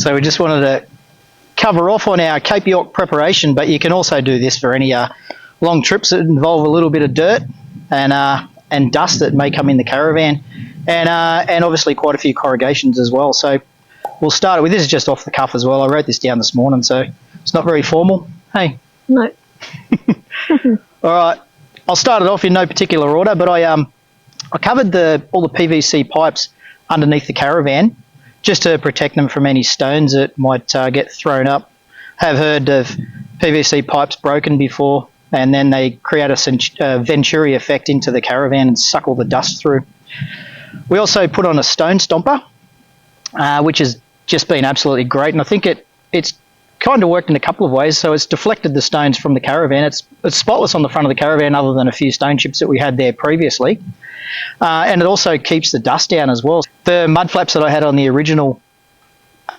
So we just wanted to cover off on our Cape York preparation, but you can also do this for any long trips that involve a little bit of dirt and dust that may come in the caravan, and obviously quite a few corrugations as well. So we'll start it with, this is just off the cuff as well. I wrote this down this morning, so it's not very formal. Hey. No. All right. I'll start it off in no particular order, but I covered all the PVC pipes underneath the caravan just to protect them from any stones that might get thrown up. Have heard of PVC pipes broken before, and then they create a Venturi effect into the caravan and suck all the dust through. We also put on a stone stomper, which has just been absolutely great, and I think it's kind of worked in a couple of ways. So it's deflected the stones from the caravan. It's spotless on the front of the caravan other than a few stone chips that we had there previously. And it also keeps the dust down as well. The mud flaps that I had on the original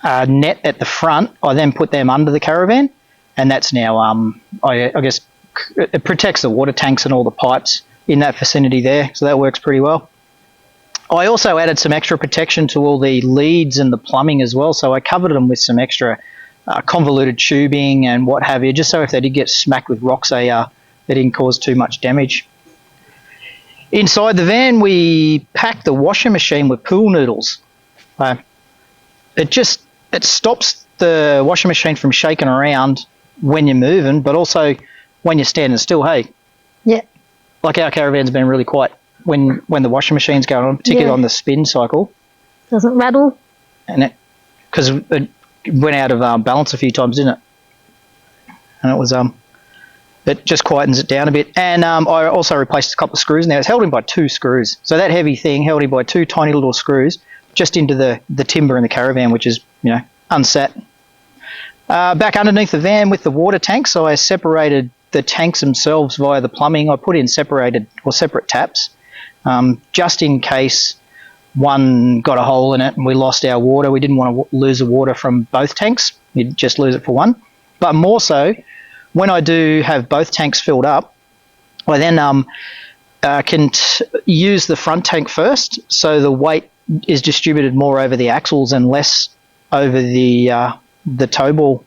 net at the front, I then put them under the caravan, and that's now, I guess, it protects the water tanks and all the pipes in that vicinity there, so that works pretty well. I also added some extra protection to all the leads and the plumbing as well, so I covered them with some extra convoluted tubing and what have you, just so if they did get smacked with rocks, they didn't cause too much damage. Inside the van, we packed the washing machine with pool noodles. It stops the washing machine from shaking around when you're moving, but also when you're standing still. Hey, yeah, like our caravan's been really quiet when the washing machine's going on, particularly on the spin cycle. Doesn't rattle. And because it went out of balance a few times, didn't it? And it was it just quietens it down a bit. And I also replaced a couple of screws. Now it's held in by 2 screws, so that heavy thing held in by 2 tiny little screws just into the timber in the caravan, which is, unsat. Back underneath the van with the water tank, so I separated the tanks themselves via the plumbing. I put in separate taps, just in case one got a hole in it and we lost our water. We didn't want to lose the water from both tanks. You'd just lose it for one. But more so, when I do have both tanks filled up, I then can use the front tank first, so the weight is distributed more over the axles and less over the tow ball.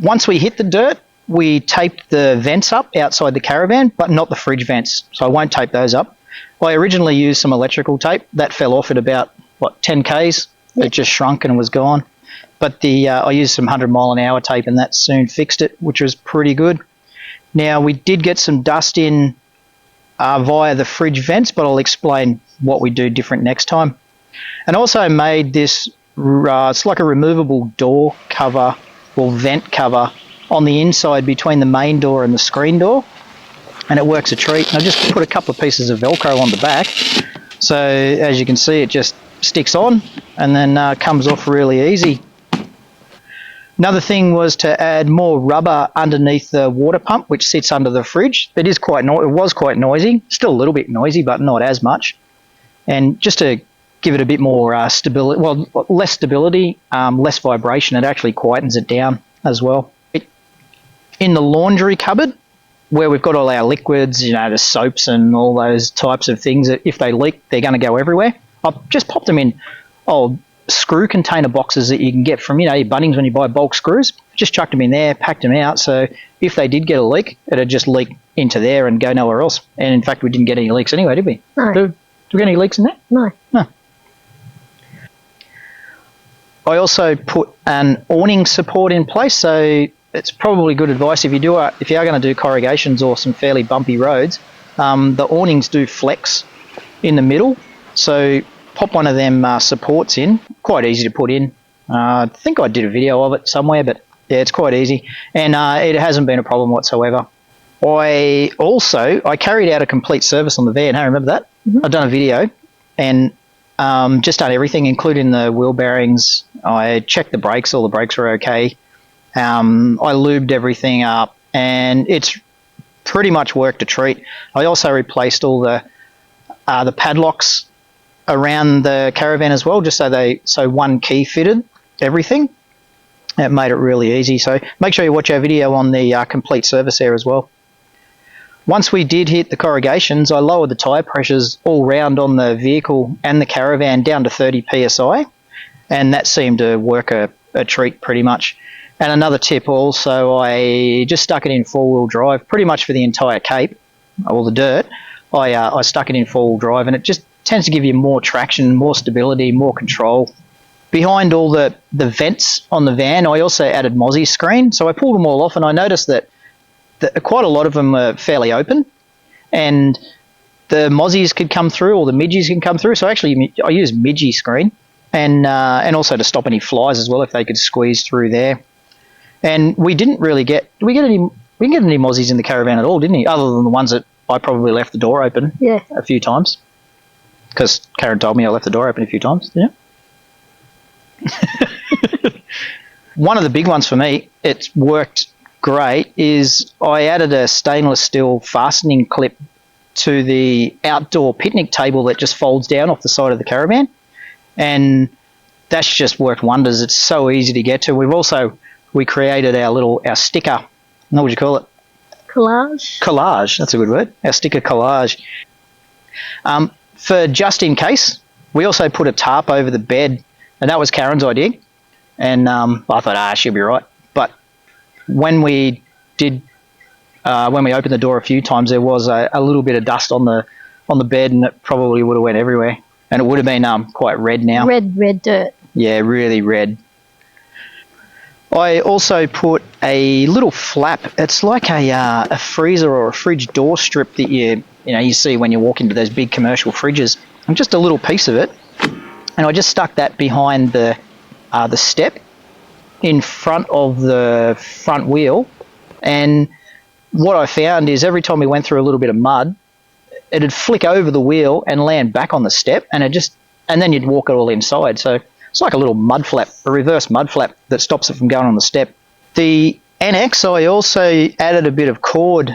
Once we hit the dirt, we taped the vents up outside the caravan, but not the fridge vents, so I won't tape those up. I originally used some electrical tape. That fell off at about, 10 Ks? Yep. It just shrunk and was gone. But I used some 100-mile-an-hour tape, and that soon fixed it, which was pretty good. Now, we did get some dust in via the fridge vents, but I'll explain what we do different next time. And also made this, it's like a removable door cover or vent cover on the inside between the main door and the screen door, and it works a treat. And I just put a couple of pieces of Velcro on the back, so as you can see, it just sticks on and then comes off really easy. Another thing was to add more rubber underneath the water pump, which sits under the fridge. It was quite noisy, still a little bit noisy, but not as much. And just to give it a bit more stability, less stability, less vibration, it actually quietens it down as well. In the laundry cupboard, where we've got all our liquids, the soaps and all those types of things, that if they leak, they're going to go everywhere. I've just popped them in screw container boxes that you can get from, your Bunnings when you buy bulk screws. Just chucked them in there, packed them out, so if they did get a leak, it'd just leak into there and go nowhere else. And in fact, we didn't get any leaks anyway, did we? No. Did we get any leaks in there? No. No. I also put an awning support in place, so it's probably good advice if you are going to do corrugations or some fairly bumpy roads. The awnings do flex in the middle, so pop one of them supports in. Quite easy to put in. I think I did a video of it somewhere, but yeah, it's quite easy, and it hasn't been a problem whatsoever. I carried out a complete service on the van. Hey, remember that? Mm-hmm. I've done a video and just done everything, including the wheel bearings. I checked the brakes. All the brakes were okay. I lubed everything up, and it's pretty much worked a treat. I also replaced all the padlocks around the caravan as well, just so one key fitted everything. It made it really easy. So make sure you watch our video on the complete service there as well. Once we did hit the corrugations, I lowered the tyre pressures all round on the vehicle and the caravan down to 30 psi, and that seemed to work a a treat pretty much. And another tip also, I just stuck it in four-wheel drive pretty much for the entire Cape, all the dirt. I stuck it in four-wheel drive, and it just tends to give you more traction, more stability, more control. Behind all the vents on the van, I also added Mozzie screen. So I pulled them all off, and I noticed that quite a lot of them are fairly open, and the Mozzies could come through, or the Midgies can come through. So actually, I used Midgie screen, and also to stop any flies as well if they could squeeze through there. And we didn't really we didn't get any Mozzies in the Caravan at all, didn't we? Other than the ones that I probably left the door open a few times. Because Karen told me I left the door open a few times, yeah. One of the big ones for me, it's worked great, is I added a stainless steel fastening clip to the outdoor picnic table that just folds down off the side of the Caravan. And that's just worked wonders. It's so easy to get to. We created our sticker, what would you call it? Collage. Collage, that's a good word. Our sticker collage. For just in case, we also put a tarp over the bed, and that was Karen's idea. And I thought, she'll be right. But when we opened the door a few times, there was a little bit of dust on the bed, and it probably would have went everywhere. And it would have been quite red now. Red dirt. Yeah, really red. I also put a little flap. It's like a freezer or a fridge door strip that you see when you walk into those big commercial fridges. And just a little piece of it. And I just stuck that behind the step in front of the front wheel. And what I found is every time we went through a little bit of mud, it'd flick over the wheel and land back on the step, and then you'd walk it all inside. So it's like a little mud flap, a reverse mud flap that stops it from going on the step. The annex, I also added a bit of cord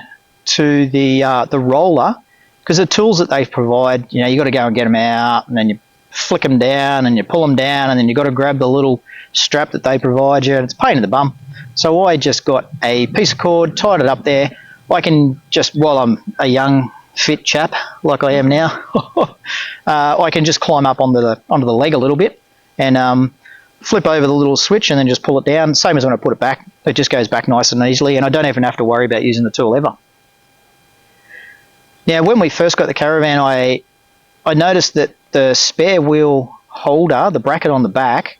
to the roller, because the tools that they provide, you got to go and get them out, and then you flick them down and you pull them down, and then you got to grab the little strap that they provide you, and it's a pain in the bum. So I just got a piece of cord, tied it up there. I can just, while I'm a young fit chap like I am now, I can just climb up onto the leg a little bit and flip over the little switch and then just pull it down. Same as when I put it back, it just goes back nice and easily, and I don't even have to worry about using the tool ever. Now, when we first got the Caravan, I noticed that the spare wheel holder, the bracket on the back,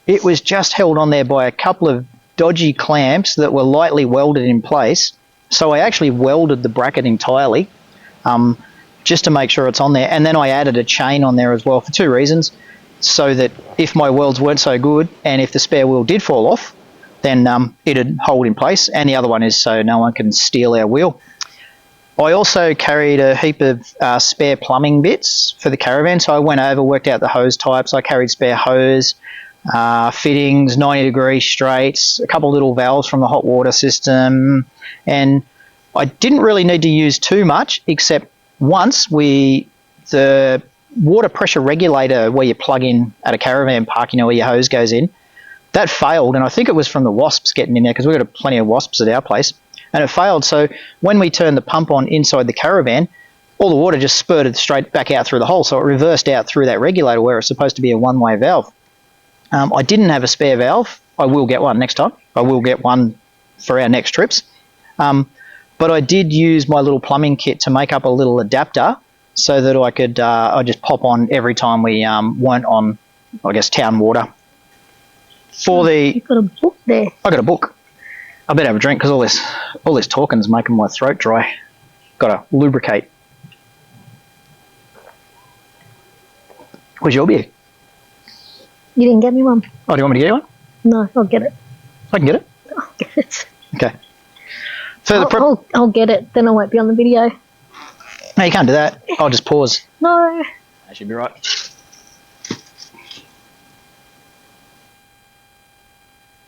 it was just held on there by a couple of dodgy clamps that were lightly welded in place. So I actually welded the bracket entirely, just to make sure it's on there. And then I added a chain on there as well for two reasons. So that if my welds weren't so good and if the spare wheel did fall off, then it'd hold in place. And the other one is so no one can steal our wheel. I also carried a heap of spare plumbing bits for the Caravan. So I went over, worked out the hose types. I carried spare hose, fittings, 90-degree straights, a couple little valves from the hot water system. And I didn't really need to use too much, except once the water pressure regulator where you plug in at a caravan park, where your hose goes in, that failed. And I think it was from the wasps getting in there, because we've got plenty of wasps at our place. And it failed. So when we turned the pump on inside the Caravan, all the water just spurted straight back out through the hole. So it reversed out through that regulator where it's supposed to be a one-way valve. I didn't have a spare valve. I will get one next time. I will get one for our next trips. But I did use my little plumbing kit to make up a little adapter so that I could I just pop on every time we weren't on, I guess, town water. You've got a book there. I got a book. I better have a drink because all this talking's making my throat dry. Got to lubricate. Where's your beer? You didn't get me one. Oh, do you want me to get you one? No, I'll get it. I can get it. I'll get it. Okay. I'll get it, then I won't be on the video. No, you can't do that. I'll just pause. No. That should be right.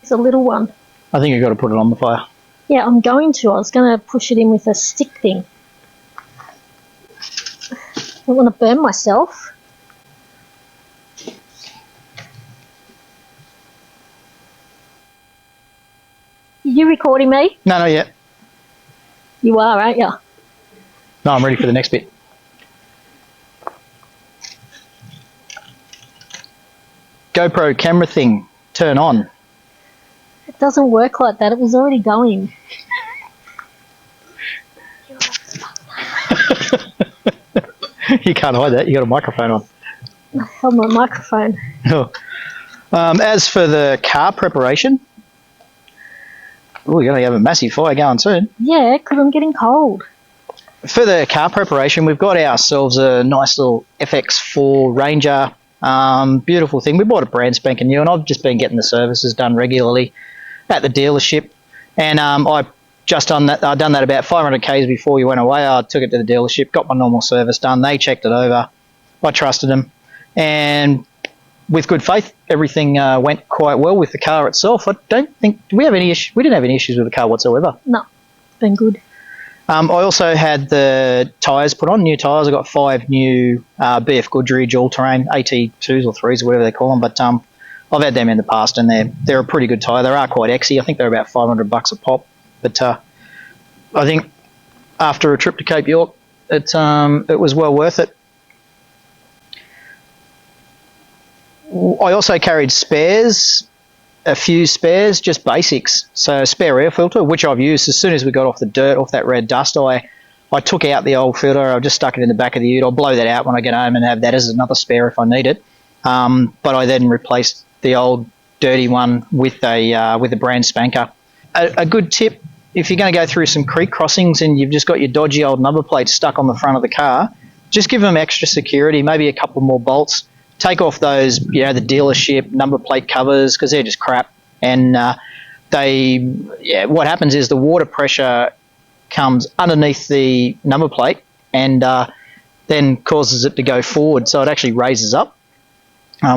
It's a little one. I think you've got to put it on the fire. Yeah, I'm going to. I was going to push it in with a stick thing. I don't want to burn myself. You recording me? No, not yet. You are, aren't you? No, I'm ready for the next bit. GoPro camera thing, turn on. doesn't work like that. It was already going. You can't hide that. You got a microphone on. I held my microphone. As for the car preparation, we're going to have a massive fire going soon. Yeah, because I'm getting cold. For the car preparation, we've got ourselves a nice little FX4 Ranger. Beautiful thing. We bought a brand spanking new, and I've just been getting the services done regularly at the dealership. And I've done that about 500 k's before you went away. I took it to the dealership, got my normal service done. They checked it over. I trusted them, and with good faith, everything went quite well with the car itself. I don't think we have any issue. We didn't have any issues with the car whatsoever. No, it's been good. I also had the tyres put on, new tyres. I got 5 new BF Goodrich all-terrain AT2s or 3s or whatever they call them. But I've had them in the past, and they're a pretty good tyre. They are quite exy. I think they're about $500 a pop. But I think after a trip to Cape York, it was well worth it. I also carried spares, a few spares, just basics. So a spare air filter, which I've used as soon as we got off the dirt, off that red dust. I took out the old filter. I just stuck it in the back of the ute. I'll blow that out when I get home and have that as another spare if I need it. But I then replaced the old dirty one with a brand spanker. A good tip, if you're going to go through some creek crossings and you've just got your dodgy old number plates stuck on the front of the car, just give them extra security, maybe a couple more bolts. Take off those, the dealership number plate covers, because they're just crap. And what happens is the water pressure comes underneath the number plate and then causes it to go forward. So it actually raises up,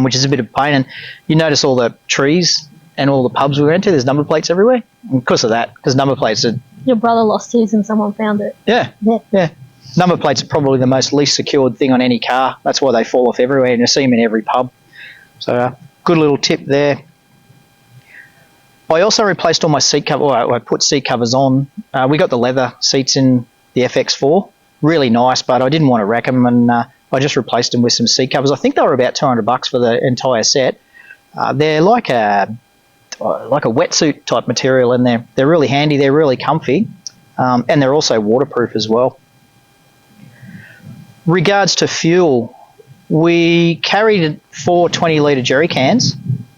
which is a bit of pain. And you notice all the trees and all the pubs we went to, there's number plates everywhere. And because of that, because number plates are... Your brother lost his and someone found it. Yeah. Number plates are probably the most least secured thing on any car. That's why they fall off everywhere, and you see them in every pub. So good little tip there. I also replaced all my seat covers. I put seat covers on. We got the leather seats in the FX4. Really nice, but I didn't want to wreck them, and I just replaced them with some seat covers. I think they were about $200 for the entire set. They're like a wetsuit type material, and they're really handy. They're really comfy, and they're also waterproof as well. Regards to fuel, we carried 4 20-litre jerry cans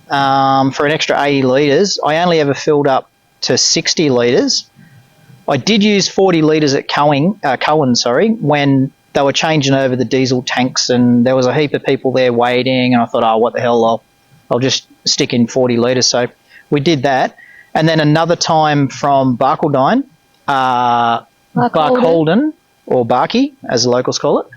for an extra 80 litres. I only ever filled up to 60 litres. I did use 40 litres at Cowan, when they were changing over the diesel tanks, and there was a heap of people there waiting, and I thought, what the hell, I'll just stick in 40 litres. So we did that. And then another time from Barcaldine, Barkholden, or Barkey, as the locals call it,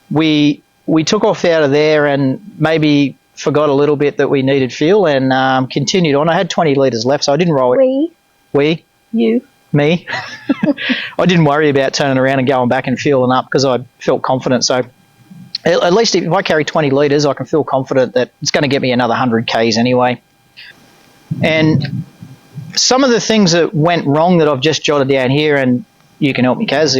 we took off out of there and maybe forgot a little bit that we needed fuel and continued on. I had 20 litres left, so I didn't roll it. We? You. Me. I didn't worry about turning around and going back and fueling up because I felt confident. So at least if I carry 20 litres, I can feel confident that it's going to get me another 100 Ks anyway. And some of the things that went wrong that I've just jotted down here, and you can help me, Kaz,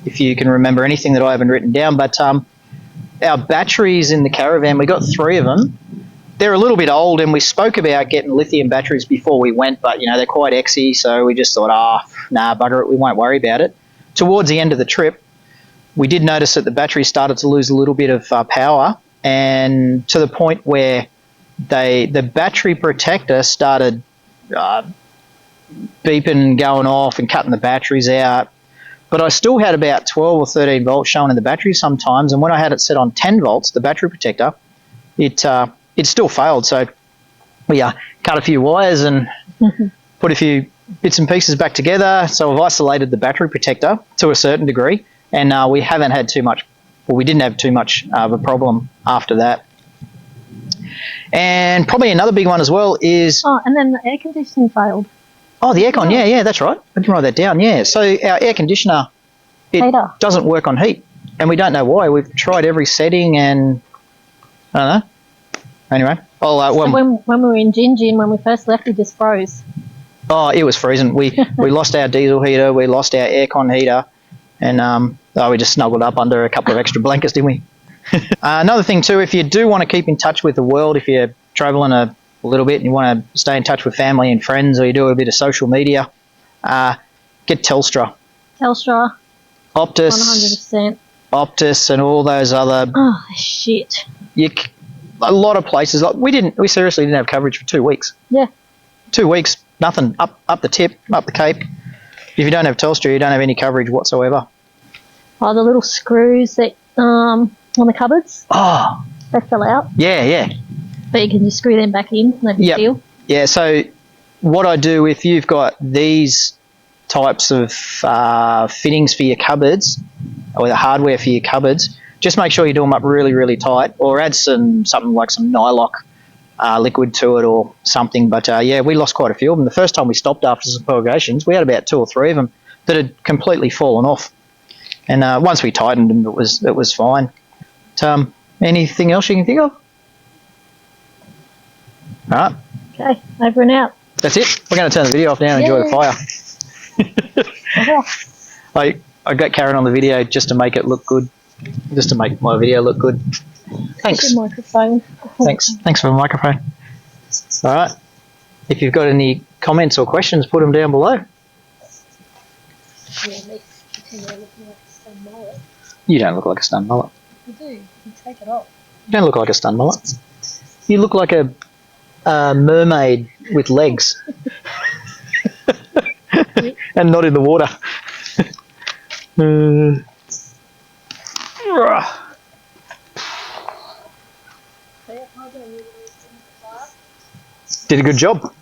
if you can remember anything that I haven't written down, but our batteries in the Caravan, we got 3 of them. They're a little bit old, and we spoke about getting lithium batteries before we went, but, they're quite exy, so we just thought, nah, bugger it, we won't worry about it. Towards the end of the trip, we did notice that the battery started to lose a little bit of power, and to the point where the battery protector started beeping, going off and cutting the batteries out. But I still had about 12 or 13 volts showing in the battery sometimes, and when I had it set on 10 volts, the battery protector, it still failed. So we cut a few wires and put a few bits and pieces back together. So I've isolated the battery protector to a certain degree, and we haven't had too much, well, we didn't have too much of a problem after that. And probably another big one as well is... Oh, and then the air conditioning failed. Oh, the aircon, yeah, that's right. I didn't write that down, yeah. So our air conditioner, it doesn't work on heat, and we don't know why. We've tried every setting, and I don't know. Anyway, when we were in Gingin, when we first left, it just froze. Oh, it was freezing. We lost our diesel heater, we lost our aircon heater, and we just snuggled up under a couple of extra blankets, didn't we? Another thing too, if you do want to keep in touch with the world, if you're travelling a little bit and you want to stay in touch with family and friends, or you do a bit of social media, get Telstra. Telstra. Optus. 100%. Optus and all those other. Oh shit. A lot of places, like we seriously didn't have coverage for 2 weeks. Yeah. 2 weeks, nothing. Up the tip, up the Cape. If you don't have Telstra, you don't have any coverage whatsoever. Oh, the little screws that on the cupboards. Oh. They fell out. Yeah. But you can just screw them back in, no big deal. Yeah, so what I do if you've got these types of fittings for your cupboards, or the hardware for your cupboards, just make sure you do them up really, really tight, or add something like some Nylock liquid to it or something. But yeah, we lost quite a few of them. The first time we stopped after some purgations, we had about 2 or 3 of them that had completely fallen off. And once we tightened them, it was fine. But, anything else you can think of? All right. Okay, over and out. That's it. We're going to turn the video off now and enjoy the fire. I got Karen on the video just to make it look good, just to make my video look good. Thanks. Your microphone. Thanks for the microphone. All right. If you've got any comments or questions, put them down below. You don't look like a stun mullet. You do. You take it off. You don't look like a stun mullet. You look like a mermaid with legs. And not in the water. Did a good job.